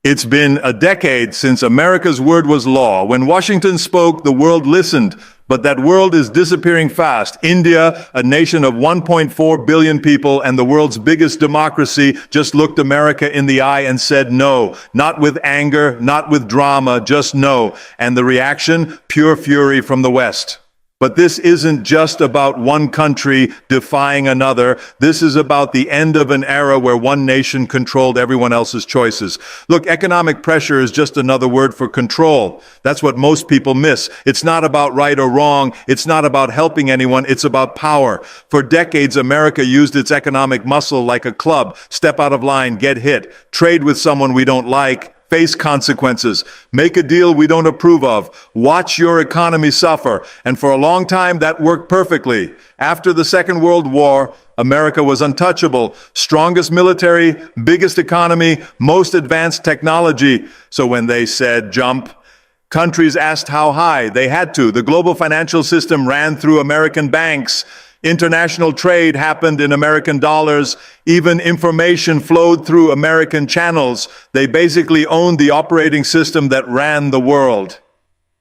It's been a decade since America's word was law. When Washington spoke, the world listened. But that world is disappearing fast. India, a nation of 1.4 billion people and the world's biggest democracy, just looked America in the eye and said no. Not with anger, not with drama, just no. And the reaction? Pure fury from the West. But this isn't just about one country defying another. This is about the end of an era where one nation controlled everyone else's choices. Look, economic pressure is just another word for control. That's what most people miss. It's not about right or wrong. It's not about helping anyone. It's about power. For decades, America used its economic muscle like a club. Step out of line, get hit, trade with someone we don't like, face consequences, make a deal we don't approve of, watch your economy suffer. And for a long time, that worked perfectly. After the Second World War, America was untouchable. Strongest military, biggest economy, most advanced technology. So when they said jump, countries asked how high. They had to. The global financial system ran through American banks. International trade happened in American dollars. Even information flowed through American channels. They basically owned the operating system that ran the world.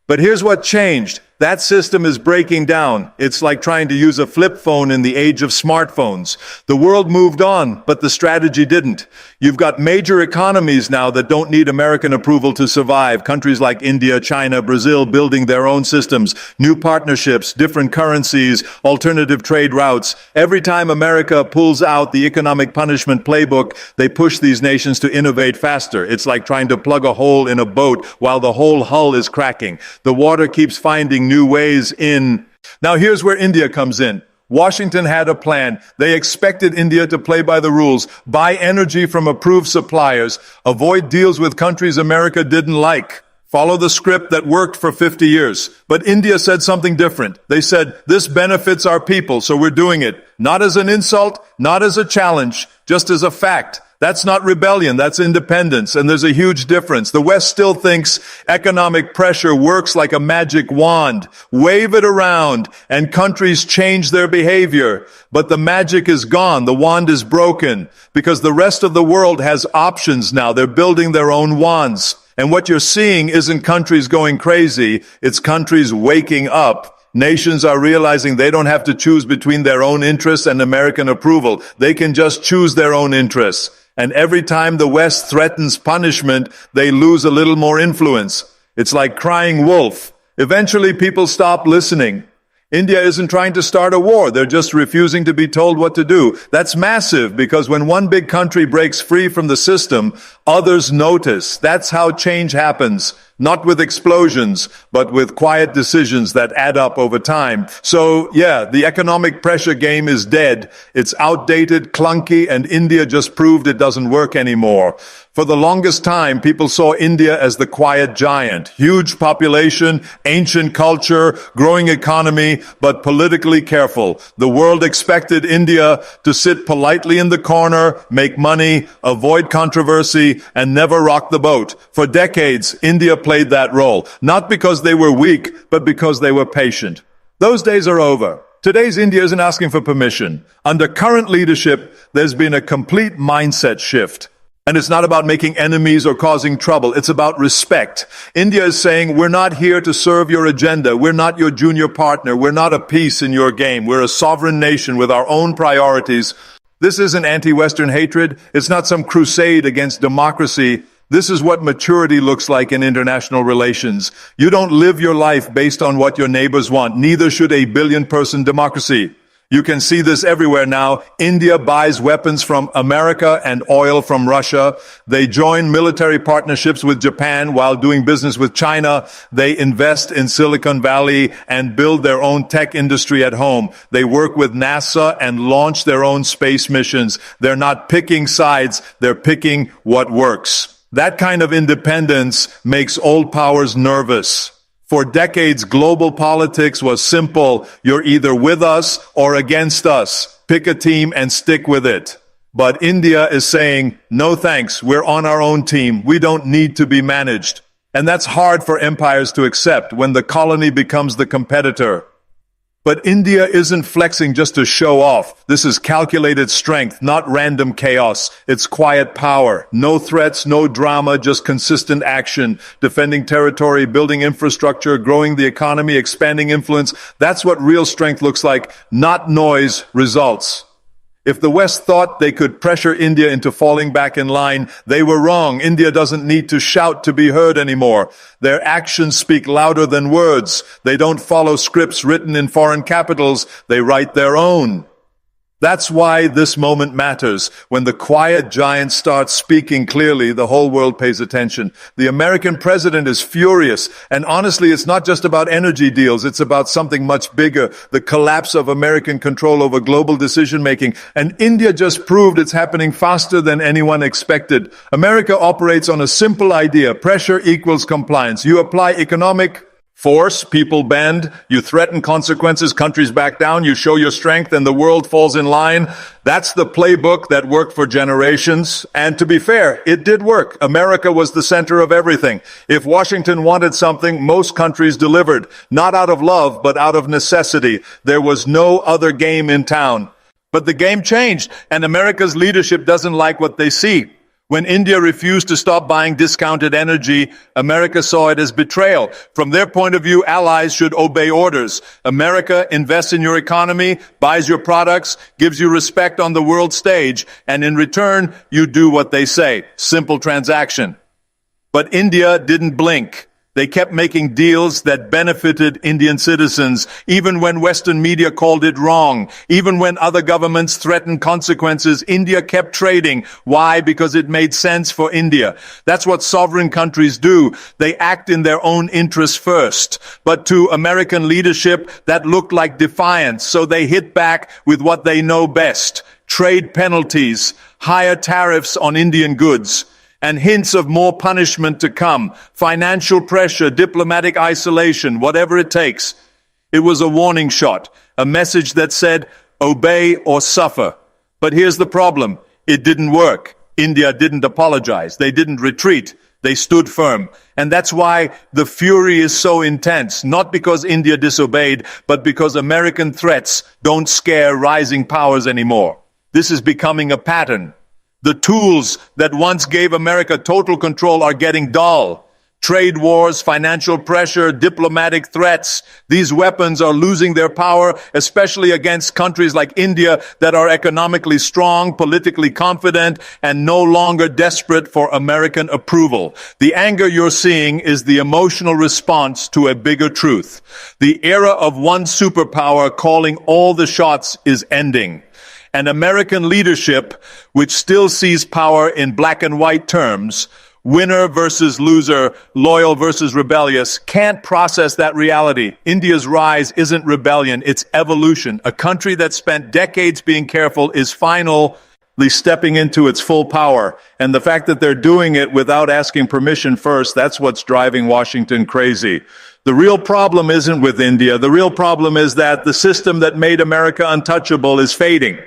But here's what changed. That system is breaking down. It's like trying to use a flip phone in the age of smartphones. The world moved on, but the strategy didn't. You've got major economies now that don't need American approval to survive. Countries like India, China, Brazil building their own systems, new partnerships, different currencies, alternative trade routes. Every time America pulls out the economic punishment playbook, they push these nations to innovate faster. It's like trying to plug a hole in a boat while the whole hull is cracking. The water keeps finding new ways in. Now here's where India comes in. Washington had a plan. They expected India to play by the rules, buy energy from approved suppliers, avoid deals with countries America didn't like, follow the script that worked for 50 years. But India said something different. They said, this benefits our people, so we're doing it. Not as an insult, not as a challenge, just as a fact. That's not rebellion, that's independence, and there's a huge difference. The West still thinks economic pressure works like a magic wand. Wave it around, and countries change their behavior. But the magic is gone, the wand is broken, because the rest of the world has options now. They're building their own wands. And what you're seeing isn't countries going crazy, it's countries waking up. Nations are realizing they don't have to choose between their own interests and American approval. They can just choose their own interests. And every time the West threatens punishment, they lose a little more influence. It's like crying wolf. Eventually, people stop listening. India isn't trying to start a war. They're just refusing to be told what to do. That's massive because when one big country breaks free from the system, others notice. That's how change happens. Not with explosions, but with quiet decisions that add up over time. So, yeah, the economic pressure game is dead. It's outdated, clunky, and India just proved it doesn't work anymore. For the longest time, people saw India as the quiet giant. Huge population, ancient culture, growing economy, but politically careful. The world expected India to sit politely in the corner, make money, avoid controversy, and never rock the boat. For decades, India played that role, not because they were weak, but because they were patient. Those days are over. Today's India isn't asking for permission. Under current leadership, there's been a complete mindset shift. And it's not about making enemies or causing trouble. It's about respect. India is saying, we're not here to serve your agenda. We're not your junior partner. We're not a piece in your game. We're a sovereign nation with our own priorities. This isn't anti-Western hatred. It's not some crusade against democracy. This is what maturity looks like in international relations. You don't live your life based on what your neighbors want. Neither should a billion-person democracy. You can see this everywhere now. India buys weapons from America and oil from Russia. They join military partnerships with Japan while doing business with China. They invest in Silicon Valley and build their own tech industry at home. They work with NASA and launch their own space missions. They're not picking sides. They're picking what works. That kind of independence makes old powers nervous. For decades, global politics was simple. You're either with us or against us. Pick a team and stick with it. But India is saying, no thanks, we're on our own team. We don't need to be managed. And that's hard for empires to accept when the colony becomes the competitor. But India isn't flexing just to show off. This is calculated strength, not random chaos. It's quiet power. No threats, no drama, just consistent action. Defending territory, building infrastructure, growing the economy, expanding influence. That's what real strength looks like, not noise, results. If the West thought they could pressure India into falling back in line, they were wrong. India doesn't need to shout to be heard anymore. Their actions speak louder than words. They don't follow scripts written in foreign capitals. They write their own. That's why this moment matters. When the quiet giant starts speaking clearly, the whole world pays attention. The American president is furious. And honestly, it's not just about energy deals. It's about something much bigger. The collapse of American control over global decision-making. And India just proved it's happening faster than anyone expected. America operates on a simple idea. Pressure equals compliance. You apply economic force, people bend, you threaten consequences, countries back down, you show your strength, and the world falls in line. That's the playbook that worked for generations. And to be fair, it did work. America was the center of everything. If Washington wanted something, most countries delivered. Not out of love, but out of necessity. There was no other game in town. But the game changed, and America's leadership doesn't like what they see. When India refused to stop buying discounted energy, America saw it as betrayal. From their point of view, allies should obey orders. America invests in your economy, buys your products, gives you respect on the world stage, and in return, you do what they say. Simple transaction. But India didn't blink. They kept making deals that benefited Indian citizens, even when Western media called it wrong. Even when other governments threatened consequences, India kept trading. Why? Because it made sense for India. That's what sovereign countries do. They act in their own interests first. But to American leadership, that looked like defiance, so they hit back with what they know best. Trade penalties, higher tariffs on Indian goods, and hints of more punishment to come, financial pressure, diplomatic isolation, whatever it takes. It was a warning shot, a message that said, obey or suffer. But here's the problem. It didn't work. India didn't apologize. They didn't retreat. They stood firm. And that's why the fury is so intense, not because India disobeyed, but because American threats don't scare rising powers anymore. This is becoming a pattern. The tools that once gave America total control are getting dull. Trade wars, financial pressure, diplomatic threats. These weapons are losing their power, especially against countries like India that are economically strong, politically confident, and no longer desperate for American approval. The anger you're seeing is the emotional response to a bigger truth. The era of one superpower calling all the shots is ending. And American leadership, which still sees power in black and white terms, winner versus loser, loyal versus rebellious, can't process that reality. India's rise isn't rebellion, it's evolution. A country that spent decades being careful is finally stepping into its full power. And the fact that they're doing it without asking permission first, that's what's driving Washington crazy. The real problem isn't with India. The real problem is that the system that made America untouchable is fading.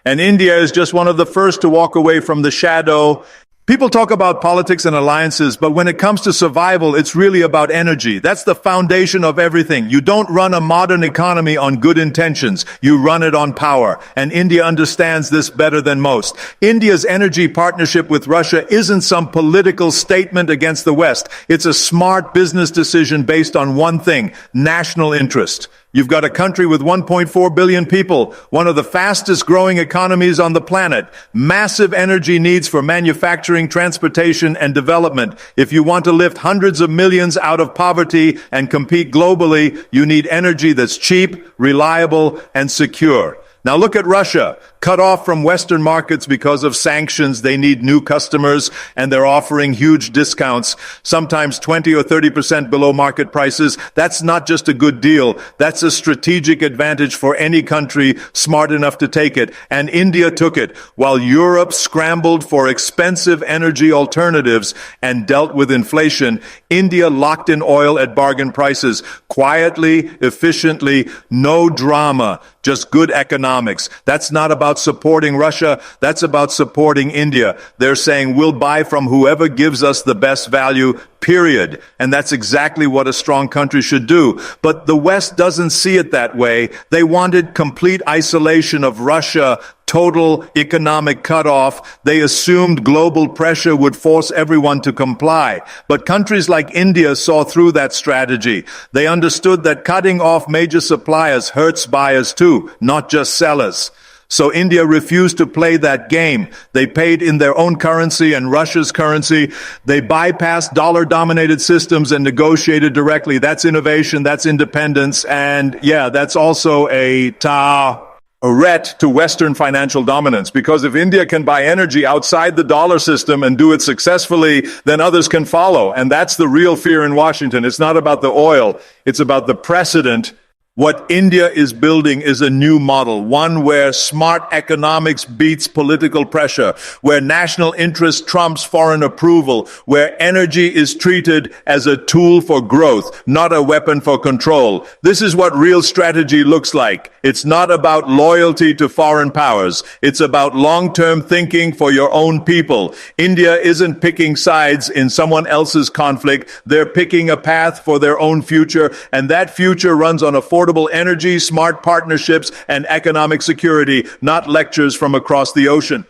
And India is just one of the first to walk away from the shadow. People talk about politics and alliances, but when it comes to survival, it's really about energy. That's the foundation of everything. You don't run a modern economy on good intentions. You run it on power. And India understands this better than most. India's energy partnership with Russia isn't some political statement against the West. It's a smart business decision based on one thing: national interest. You've got a country with 1.4 billion people, one of the fastest growing economies on the planet, massive energy needs for manufacturing, transportation, and development. If you want to lift hundreds of millions out of poverty and compete globally, you need energy that's cheap, reliable, and secure. Now look at Russia, cut off from Western markets because of sanctions. They need new customers, and they're offering huge discounts, sometimes 20 or 30% below market prices. That's not just a good deal. That's a strategic advantage for any country smart enough to take it. And India took it. While Europe scrambled for expensive energy alternatives and dealt with inflation, India locked in oil at bargain prices, quietly, efficiently, no drama, just good economics. That's not about supporting Russia. That's about supporting India. They're saying we'll buy from whoever gives us the best value, period. And that's exactly what a strong country should do. But the West doesn't see it that way. They wanted complete isolation of Russia, total economic cutoff. They assumed global pressure would force everyone to comply. But countries like India saw through that strategy. They understood that cutting off major suppliers hurts buyers too, not just sellers. So India refused to play that game. They paid in their own currency and Russia's currency. They bypassed dollar-dominated systems and negotiated directly. That's innovation, that's independence, and yeah, that's also a threat to Western financial dominance. Because if India can buy energy outside the dollar system and do it successfully, then others can follow. And that's the real fear in Washington. It's not about the oil. It's about the precedent. What India is building is a new model, one where smart economics beats political pressure, where national interest trumps foreign approval, where energy is treated as a tool for growth, not a weapon for control. This is what real strategy looks like. It's not about loyalty to foreign powers. It's about long-term thinking for your own people. India isn't picking sides in someone else's conflict. They're picking a path for their own future, and that future runs on affordable energy, smart partnerships, and economic security, not lectures from across the ocean.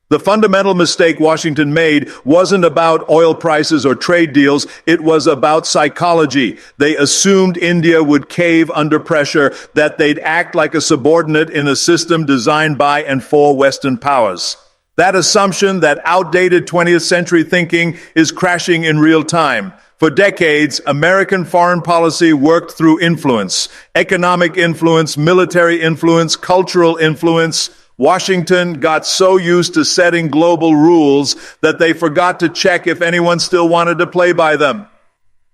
The fundamental mistake Washington made wasn't about oil prices or trade deals. It was about psychology. They assumed India would cave under pressure, that they'd act like a subordinate in a system designed by and for Western powers. That assumption, that outdated 20th century thinking, is crashing in real time. For decades, American foreign policy worked through influence, economic influence, military influence, cultural influence. Washington got so used to setting global rules that they forgot to check if anyone still wanted to play by them.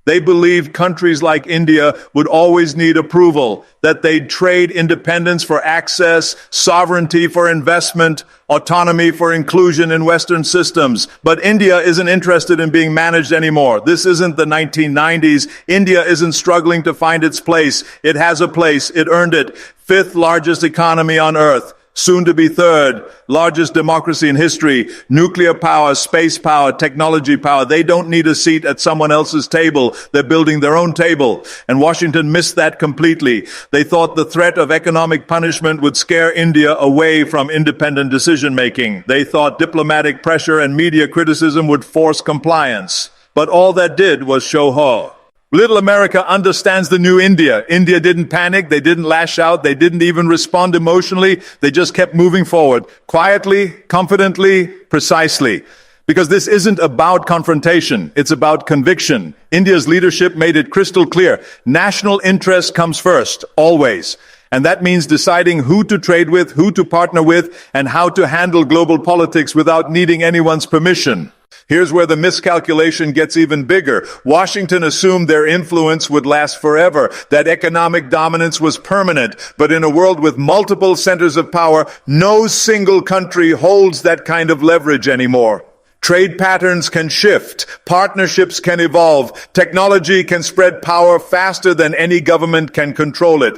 They believed countries like India would always need approval, that they'd trade independence for access, sovereignty for investment, autonomy for inclusion in Western systems. But India isn't interested in being managed anymore. This isn't the 1990s. India isn't struggling to find its place. It has a place. It earned it. Fifth largest economy on earth. Soon to be third, largest democracy in history, nuclear power, space power, technology power. They don't need a seat at someone else's table. They're building their own table. And Washington missed that completely. They thought the threat of economic punishment would scare India away from independent decision-making. They thought diplomatic pressure and media criticism would force compliance. But all that did was show how. Little America understands the new India. India didn't panic. They didn't lash out. They didn't even respond emotionally. They just kept moving forward, quietly, confidently, precisely. Because this isn't about confrontation. It's about conviction. India's leadership made it crystal clear. National interest comes first, always. And that means deciding who to trade with, who to partner with, and how to handle global politics without needing anyone's permission. Here's where the miscalculation gets even bigger. Washington assumed their influence would last forever, that economic dominance was permanent. But in a world with multiple centers of power, no single country holds that kind of leverage anymore. Trade patterns can shift, partnerships can evolve, technology can spread power faster than any government can control it.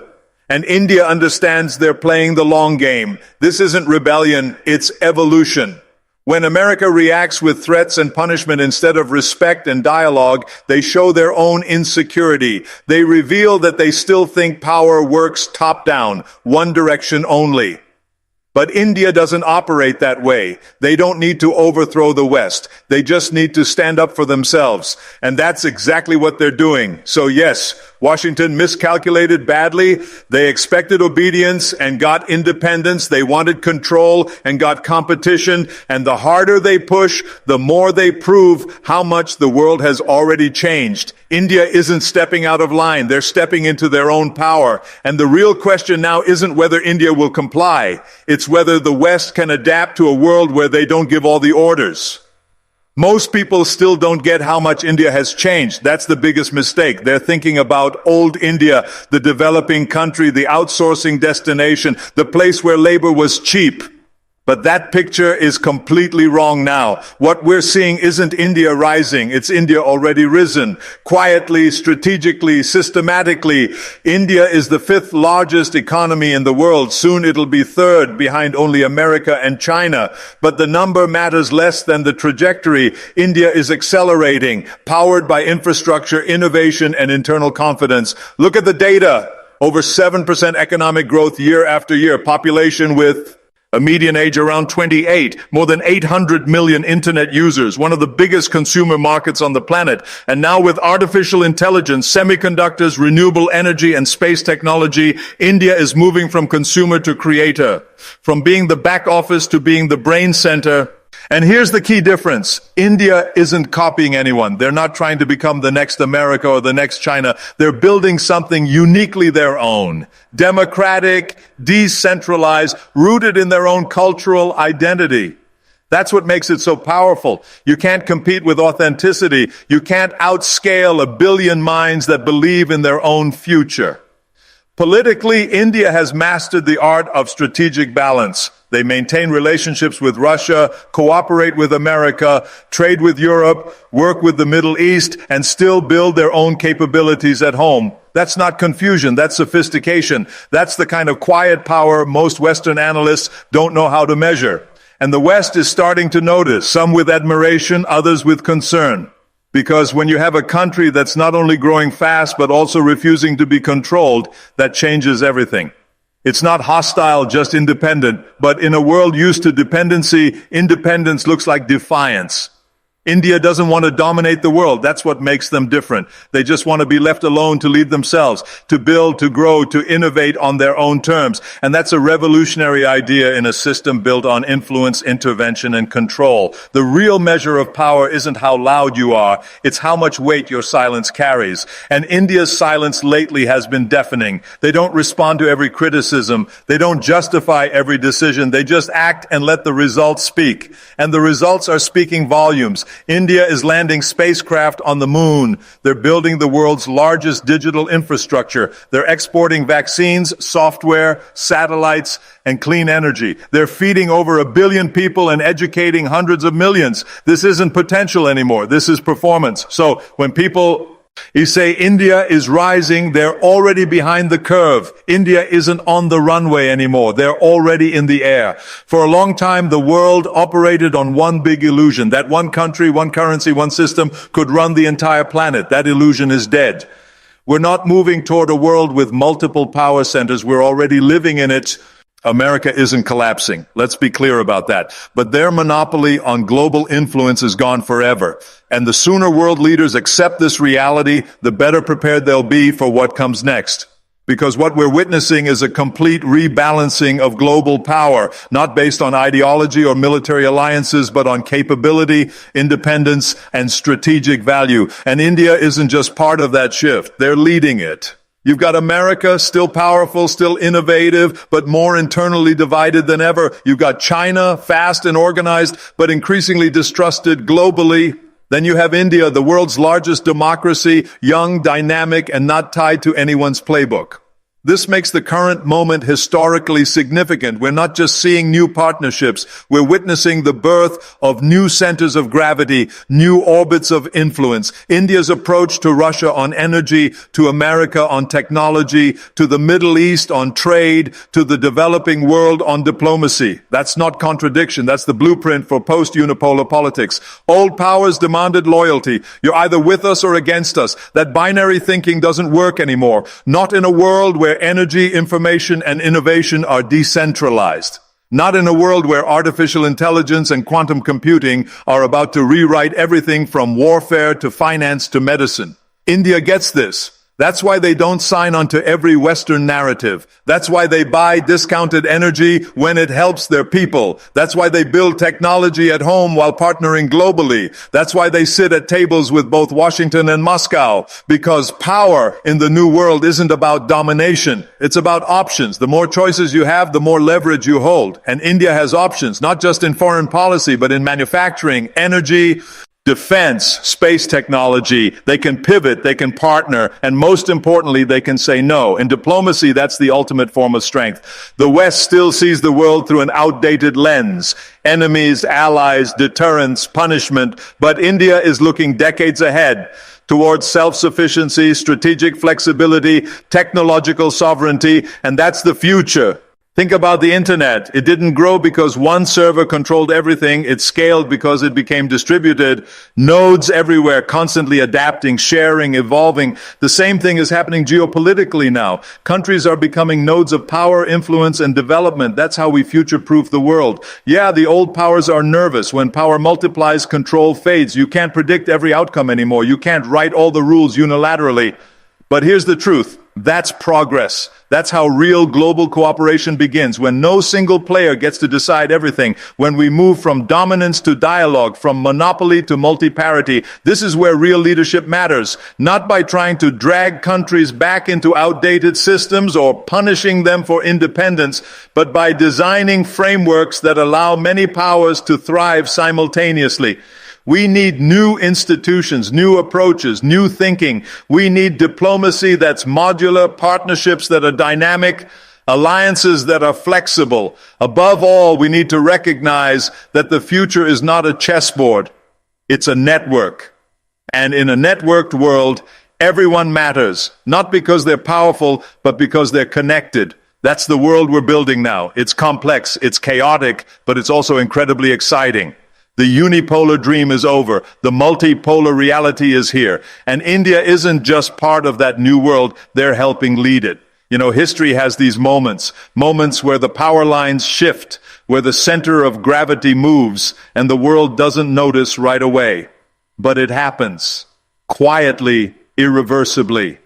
And India understands they're playing the long game. This isn't rebellion, it's evolution. When America reacts with threats and punishment instead of respect and dialogue, they show their own insecurity. They reveal that they still think power works top-down, one direction only. But India doesn't operate that way. They don't need to overthrow the West. They just need to stand up for themselves. And that's exactly what they're doing. So yes, Washington miscalculated badly. They expected obedience and got independence. They wanted control and got competition. And the harder they push, the more they prove how much the world has already changed. India isn't stepping out of line. They're stepping into their own power. And the real question now isn't whether India will comply. It's whether the West can adapt to a world where they don't give all the orders. Most people still don't get how much India has changed. That's the biggest mistake. They're thinking about old India, the developing country, the outsourcing destination, the place where labor was cheap. But that picture is completely wrong now. What we're seeing isn't India rising, it's India already risen. Quietly, strategically, systematically. India is the 5th largest economy in the world. Soon it'll be 3rd, behind only America and China. But the number matters less than the trajectory. India is accelerating, powered by infrastructure, innovation, and internal confidence. Look at the data. Over 7% economic growth year after year. Population with a median age around 28, more than 800 million internet users, one of the biggest consumer markets on the planet. And now with artificial intelligence, semiconductors, renewable energy, and space technology, India is moving from consumer to creator, from being the back office to being the brain center. And here's the key difference. India isn't copying anyone. They're not trying to become the next America or the next China. They're building something uniquely their own. Democratic, decentralized, rooted in their own cultural identity. That's what makes it so powerful. You can't compete with authenticity. You can't outscale a billion minds that believe in their own future. Politically, India has mastered the art of strategic balance. They maintain relationships with Russia, cooperate with America, trade with Europe, work with the Middle East, and still build their own capabilities at home. That's not confusion, that's sophistication. That's the kind of quiet power most Western analysts don't know how to measure. And the West is starting to notice, some with admiration, others with concern. Because when you have a country that's not only growing fast, but also refusing to be controlled, that changes everything. It's not hostile, just independent. But in a world used to dependency, independence looks like defiance. India doesn't want to dominate the world. That's what makes them different. They just want to be left alone to lead themselves, to build, to grow, to innovate on their own terms. And that's a revolutionary idea in a system built on influence, intervention, and control. The real measure of power isn't how loud you are. It's how much weight your silence carries. And India's silence lately has been deafening. They don't respond to every criticism. They don't justify every decision. They just act and let the results speak. And the results are speaking volumes. India is landing spacecraft on the moon. They're building the world's largest digital infrastructure. They're exporting vaccines, software, satellites, and clean energy. They're feeding over 1 billion people and educating hundreds of millions. This isn't potential anymore. This is performance. So when people say India is rising, they're already behind the curve. India isn't on the runway anymore. They're already in the air. For a long time, the world operated on one big illusion, that one country, one currency, one system could run the entire planet. That illusion is dead. We're not moving toward a world with multiple power centers. We're already living in it. America isn't collapsing. Let's be clear about that. But their monopoly on global influence is gone forever. And the sooner world leaders accept this reality, the better prepared they'll be for what comes next. Because what we're witnessing is a complete rebalancing of global power, not based on ideology or military alliances, but on capability, independence, and strategic value. And India isn't just part of that shift. They're leading it. You've got America, still powerful, still innovative, but more internally divided than ever. You've got China, fast and organized, but increasingly distrusted globally. Then you have India, the world's largest democracy, young, dynamic, and not tied to anyone's playbook. This makes the current moment historically significant. We're not just seeing new partnerships. We're witnessing the birth of new centers of gravity, new orbits of influence. India's approach to Russia on energy, to America on technology, to the Middle East on trade, to the developing world on diplomacy. That's not contradiction. That's the blueprint for post-unipolar politics. Old powers demanded loyalty. You're either with us or against us. That binary thinking doesn't work anymore. Not in a world where energy, information, and innovation are decentralized. Not in a world where artificial intelligence and quantum computing are about to rewrite everything from warfare to finance to medicine. India gets this. That's why they don't sign onto every Western narrative. That's why they buy discounted energy when it helps their people. That's why they build technology at home while partnering globally. That's why they sit at tables with both Washington and Moscow. Because power in the new world isn't about domination. It's about options. The more choices you have, the more leverage you hold. And India has options, not just in foreign policy, but in manufacturing, energy, defense, space technology. They can pivot, they can partner, and most importantly, they can say no. In diplomacy, that's the ultimate form of strength. The West still sees the world through an outdated lens. Enemies, allies, deterrence, punishment. But India is looking decades ahead towards self-sufficiency, strategic flexibility, technological sovereignty, and that's the future. Think about the internet. It didn't grow because one server controlled everything. It scaled because it became distributed. Nodes everywhere, constantly adapting, sharing, evolving. The same thing is happening geopolitically now. Countries are becoming nodes of power, influence, and development. That's how we future-proof the world. Yeah, the old powers are nervous. When power multiplies, control fades. You can't predict every outcome anymore. You can't write all the rules unilaterally. But here's the truth. That's progress. That's how real global cooperation begins, when no single player gets to decide everything, when we move from dominance to dialogue, from monopoly to multi-parity. This is where real leadership matters, not by trying to drag countries back into outdated systems or punishing them for independence, but by designing frameworks that allow many powers to thrive simultaneously. We need new institutions, new approaches, new thinking. We need diplomacy that's modular, partnerships that are dynamic, alliances that are flexible. Above all, we need to recognize that the future is not a chessboard. It's a network. And in a networked world, everyone matters, not because they're powerful, but because they're connected. That's the world we're building now. It's complex, it's chaotic, but it's also incredibly exciting. The unipolar dream is over. The multipolar reality is here. And India isn't just part of that new world. They're helping lead it. You know, history has these moments where the power lines shift, where the center of gravity moves, and the world doesn't notice right away. But it happens. Quietly, irreversibly.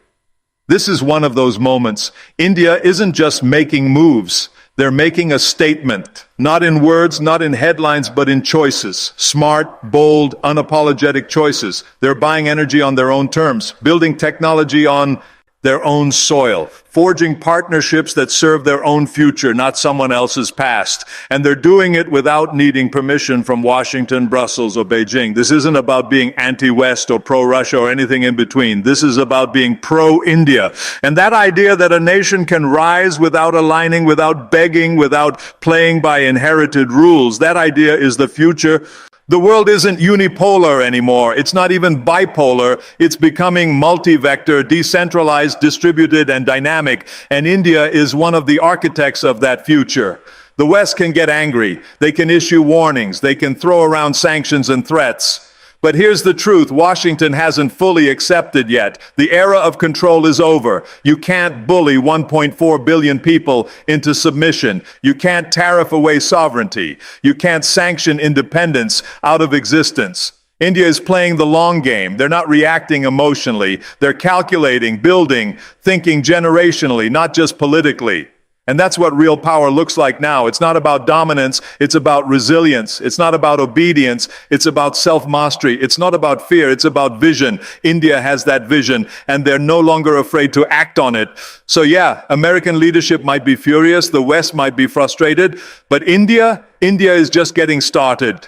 This is one of those moments. India isn't just making moves. They're making a statement, not in words, not in headlines, but in choices. Smart, bold, unapologetic choices. They're buying energy on their own terms, building technology on their own soil, forging partnerships that serve their own future, not someone else's past. And they're doing it without needing permission from Washington, Brussels, or Beijing. This isn't about being anti-West or pro-Russia or anything in between. This is about being pro-India. And that idea that a nation can rise without aligning, without begging, without playing by inherited rules, that idea is the future. The world isn't unipolar anymore. It's not even bipolar. It's becoming multi-vector, decentralized, distributed, and dynamic. And India is one of the architects of that future. The West can get angry. They can issue warnings. They can throw around sanctions and threats. But here's the truth. Washington hasn't fully accepted yet. The era of control is over. You can't bully 1.4 billion people into submission. You can't tariff away sovereignty. You can't sanction independence out of existence. India is playing the long game. They're not reacting emotionally. They're calculating, building, thinking generationally, not just politically. And that's what real power looks like now. It's not about dominance, it's about resilience. It's not about obedience, it's about self-mastery. It's not about fear, it's about vision. India has that vision, and they're no longer afraid to act on it. So yeah, American leadership might be furious, the West might be frustrated, but India is just getting started.